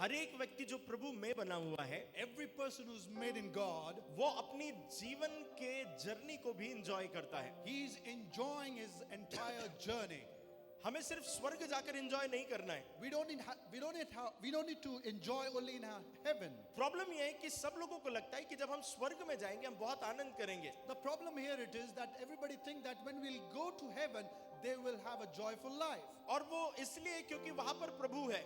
हर एक व्यक्ति जो प्रभु में बना हुआ है, every person who's made in God, वो अपनी जीवन के जर्नी को भी एंजॉय करता है. he is enjoying his entire journey. हमें सिर्फ स्वर्ग जाकर एंजॉय नहीं करना है. We don't need to enjoy only in heaven. Problem ये है कि सब लोगों को लगता है कि जब हम स्वर्ग में जाएंगे हम बहुत आनंद करेंगे. The problem here it is that everybody think that when we'll go to heaven, they will have a joyful life. और वो इसलिए क्योंकि वहां पर प्रभु है.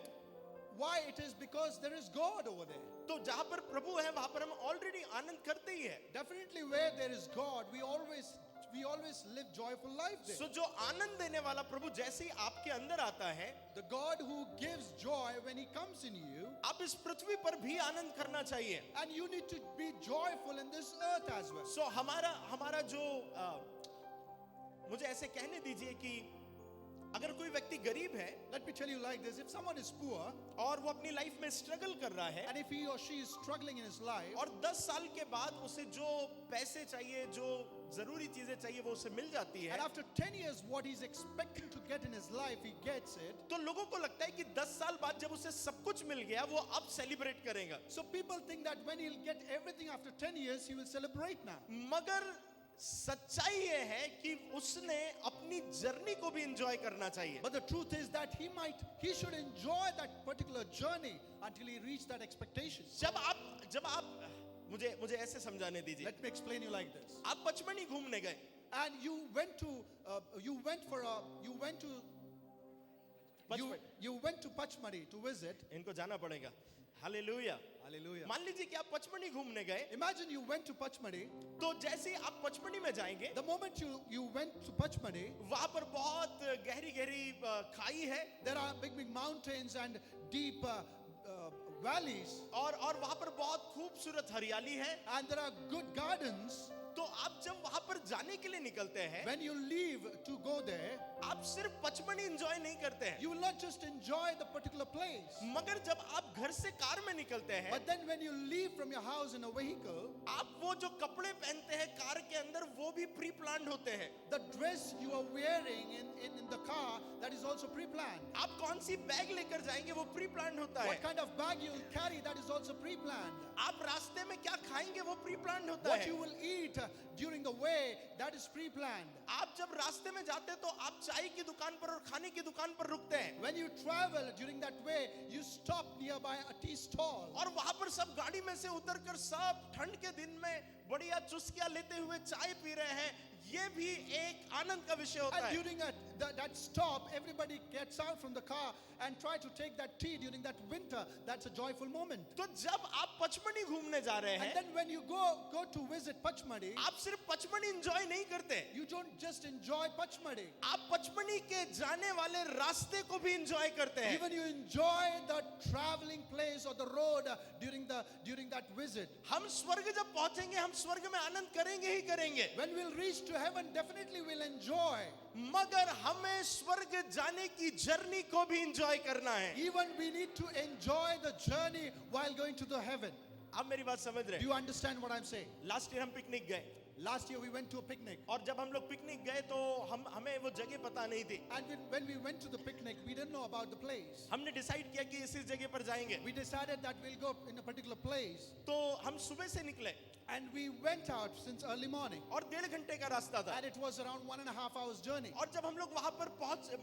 Why? It is because there is God over there. तो जहां पर प्रभु है वहां पर हम ऑलरेडी आनंद करते ही है. Definitely where there is God, we always live joyful life there. सो जो आनंद देने वाला प्रभु जैसे ही आपके अंदर आता है, The God who gives joy when he comes in you, आप इस पृथ्वी पर भी आनंद करना चाहिए. and you need to be joyful in this earth as well. सो हमारा जो मुझे ऐसे कहने दीजिए कि अगर कोई व्यक्ति गरीब है Let me tell you like this, if someone is poor और वो अपनी लाइफ में स्ट्रगल कर रहा है, and if he or she is struggling in his life, और 10 साल के बाद उसे जो पैसे चाहिए, जो जरूरी चीजें चाहिए वो उसे मिल जाती है, and after 10 years what he's expecting to get in his life, he gets it. तो लोगों को लगता है कि 10 साल बाद जब उसे सब कुछ मिल गया वो अब सेलिब्रेट करेगा. So people think that when he'll get everything after 10 years, he will celebrate now. मगर सच्चाई ये है कि उसने अपनी जर्नी को भी एंजॉय करना चाहिए. But the truth is that he should enjoy that particular journey until he reach that expectation. जब आप मुझे ऐसे समझाने दीजिए. Let me explain you like this. आप पचमणी घूमने गए, And you went to Pachmari to visit. इनको जाना पड़ेगा. हालेलुया. Hallelujah. मान लीजिए कि आप पचमणी घूमने गए, Imagine you went to Pachmari. तो जैसे ही आप पचमणी में जाएंगे, The moment you went to Pachmari, वहां पर बहुत गहरी गहरी खाई है there are big mountains and deep valleys, और वहां पर बहुत खूबसूरत हरियाली है. and there are good gardens. तो आप जब वहां पर जाने के लिए निकलते हैं, When you leave to go there, आप सिर्फ पचमणी एंजॉय नहीं करते हैं, you will not just enjoy the particular place, मगर जब आप घर से कार में निकलते हैं, but then when you leave from your house in a vehicle, आप वो जो कपड़े पहनते हैं कार के अंदर वो भी प्री प्लान्ड होते हैं. the dress you are wearing in the car, that is also pre-planned. आप कौन सी बैग लेकर जाएंगे वो प्री प्लान्ड होता है. What kind of bag you will carry, that is also pre-planned. आप रास्ते में क्या खाएंगे वो प्री प्लान्ड होता What है. you will eat during the way, that is pre-planned. आप जब रास्ते में जाते हैं तो आप चाय की दुकान पर और खाने की दुकान पर रुकते हैं, When you travel during that way, you stop nearby a tea stall. और वहां पर सब गाड़ी में से उतरकर सब ठंड के दिन में बढ़िया चुस्कियां लेते हुए चाय पी रहे हैं. ये भी एक आनंद का विषय होता And है. during that stop, everybody gets out from the car and try to take that tea during that winter. That's a joyful moment. तो जब आप पचमणी घूमने जा रहे And हैं, then when you go to visit Pachmari, आप सिर्फ पचमणी एंजॉय नहीं करते, you don't just enjoy Pachmari. आप पचमणी के जाने वाले रास्ते को भी एंजॉय करते हैं. Even you enjoy the traveling place or the road during that visit. हम स्वर्ग जब पहुंचेंगे हम स्वर्ग में आनंद करेंगे ही करेंगे, When we'll reach to heaven, definitely we'll enjoy. मगर हमें स्वर्ग जाने की जर्नी को भी एंजॉय करना है. Even we need to enjoy the journey while going to the heaven. आप मेरी बात समझ रहे Do हैं? you understand what I'm saying? Last year हम पिकनिक गए, Last year we went to a picnic. और जब हम लोग पिकनिक गए तो हमें वो जगह पता नहीं थी. And when we went to the picnic, we didn't know about the place. हमने डिसाइड किया कि इस जगह पर जाएंगे. We decided that we'll go in a particular place. तो हम सुबह से निकले And we went out since early morning. और 1.5 घंटे का रास्ता था. And it was around 1.5 hours journey. और जब हम लोग वहां पर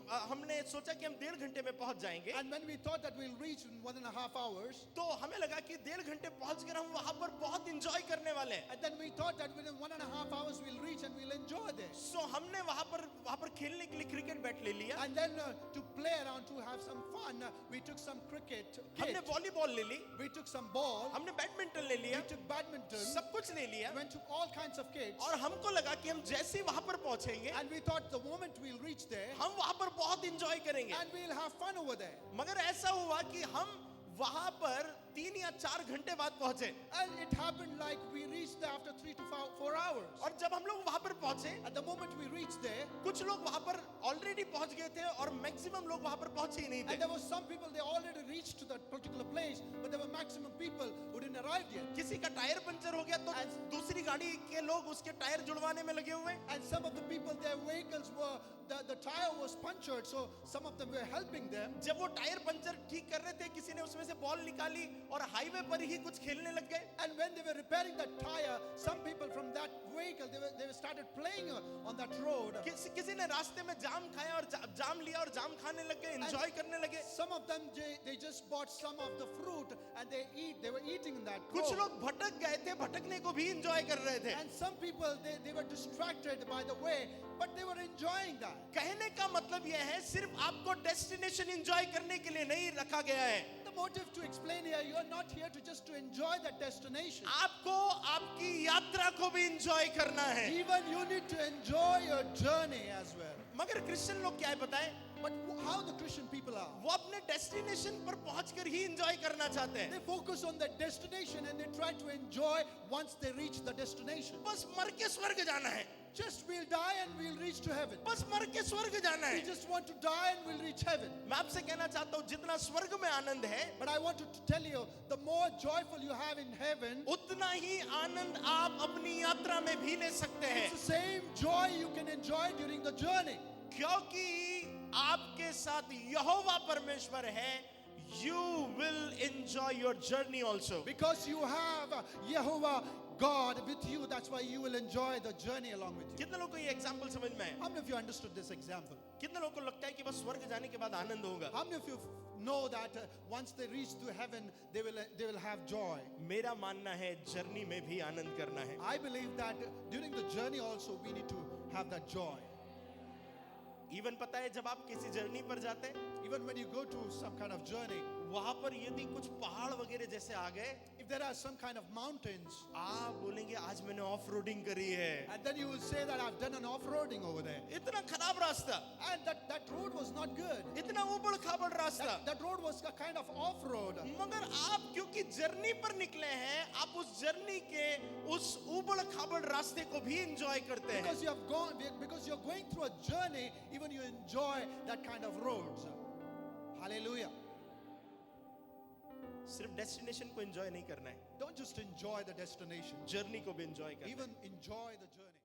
हमने सोचा कि हम 1.5 घंटे में पहुंच जाएंगे, And when we thought that we'll reach in 1.5 hours, तो हमें लगा कि 1.5 घंटे पहुंच कर हम वहां पर बहुत एंजॉय करने वाले हैं. and then we thought that within 1.5 hours we'll reach and we'll enjoy this. सो हमने वहां पर खेलने के लिए क्रिकेट बैट ले लिया. And then to play around, to have some fun, we took some cricket हमने kit. वॉलीबॉल ले ली, We took some ball. हमने बैडमिंटन ले लिया, We took badminton. सब कुछ ले लिया. Went to all kinds of kits. और हमको लगा कि हम जैसे ही वहां पर पहुंचेंगे And we thought the moment we'll reach there, हम वहां पर बहुत एंजॉय करेंगे. and we'll have fun over there. मगर ऐसा हुआ कि हम वहां पर 3 या 4 घंटे बाद पहुंचे. And it happened like we reached there after 3 to 4 hours. और जब हम लोग वहां पर पहुंचे, At the moment we reached there, कुछ लोग वहां पर ऑलरेडी पहुंच गए थे और मैक्सिमम लोग वहां पर पहुंचे ही नहीं थे. and there were some people, they already reached to that particular place, but there were maximum people who didn't arrive yet. किसी किसी का टायर पंचर हो गया तो दूसरी गाड़ी के लोग उसके टायर जुड़वाने में लगे हुए हैं। And some of the people, their vehicles were, the tire was punctured, so some of them were helping them. जब वो टायर पंचर ठीक कर रहे थे, किसी ने उसमें से बॉल निकाली और हाईवे पर ही कुछ खेलने लग गए। And when they were repairing that tire, some people from that vehicle, they were started playing on that road. किसी ने रास्ते में जाम खाया और जाम लिया और जाम खाने लग गए, एंजॉय करने लगे। Some of them, they just bought some of the fruit and they were eating in that कुछ road. लोग भटक गए थे, भटकने को भी एंजॉय कर रहे थे। And some people, they were distracted by the way, but they were enjoying that. कहने का मतलब यह है, सिर्फ आपको डेस्टिनेशन एंजॉय करने के लिए नहीं रखा गया है। The motive to explain here, you are not here to just to enjoy that destination. आपको आपकी यात्रा को भी एंजॉय करना है। Even you need to enjoy your journey as well. मगर क्रिश्चियन लोग क्या है बताएं? But how the Christian people are? वो अपने डेस्टिनेशन पर पहुंचकर ही एंजॉय करना चाहते हैं। They focus on the destination and they try to enjoy once they reach the destination. बस मर के स्वर्ग जाना है। Just we'll die and we'll reach to heaven. बस मर के स्वर्ग जाना We है। just want to die and we'll reach heaven. मैं आपसे कहना चाहता हूँ, जितना स्वर्ग में आनंद है, But I want to tell you, the more joyful you have in heaven, उतना ही आनंद आप अपनी यात्रा में भी ले सकते हैं। it's the same joy you can enjoy during the journey. क्योंकि आपके साथ यहोवा परमेश्वर है, you will enjoy your journey also. Because you have Yehovah God with you, that's why you will enjoy the journey along with you. कितने लोगों को ये example समझ में है? How many of you understood this example? कितने लोगों को लगता है कि बस स्वर्ग जाने के बाद आनंद होगा? How many of you know that once they reach to heaven, they will have joy? मेरा मानना है जर्नी में भी आनंद करना है। I believe that during the journey also we need to have that joy. Even पता है, जब आप किसी जर्नी पर जाते हैं, Even when you go to some kind of journey, वहां पर यदि कुछ पहाड़ वगैरह जैसे आ गए, if there are some kind of mountains, आप बोलेंगे आज मैंने ऑफ रोडिंग करी है। and then you will say that I've done an off-roading over there. इतना खराब रास्ता, And that road was not good. इतना उबड़ खाबड़ रास्ता। That road was a kind of off-road. मगर आप क्योंकि जर्नी पर निकले हैं, आप उस जर्नी के उस उबड़ खाबड़ रास्ते को भी एंजॉय करते हैं। Because you're going through a journey, even you enjoy that kind of roads. Hallelujah. सिर्फ डेस्टिनेशन को एंजॉय नहीं करना है, Don't just enjoy the destination, journey को भी एंजॉय करना है। even enjoy the journey.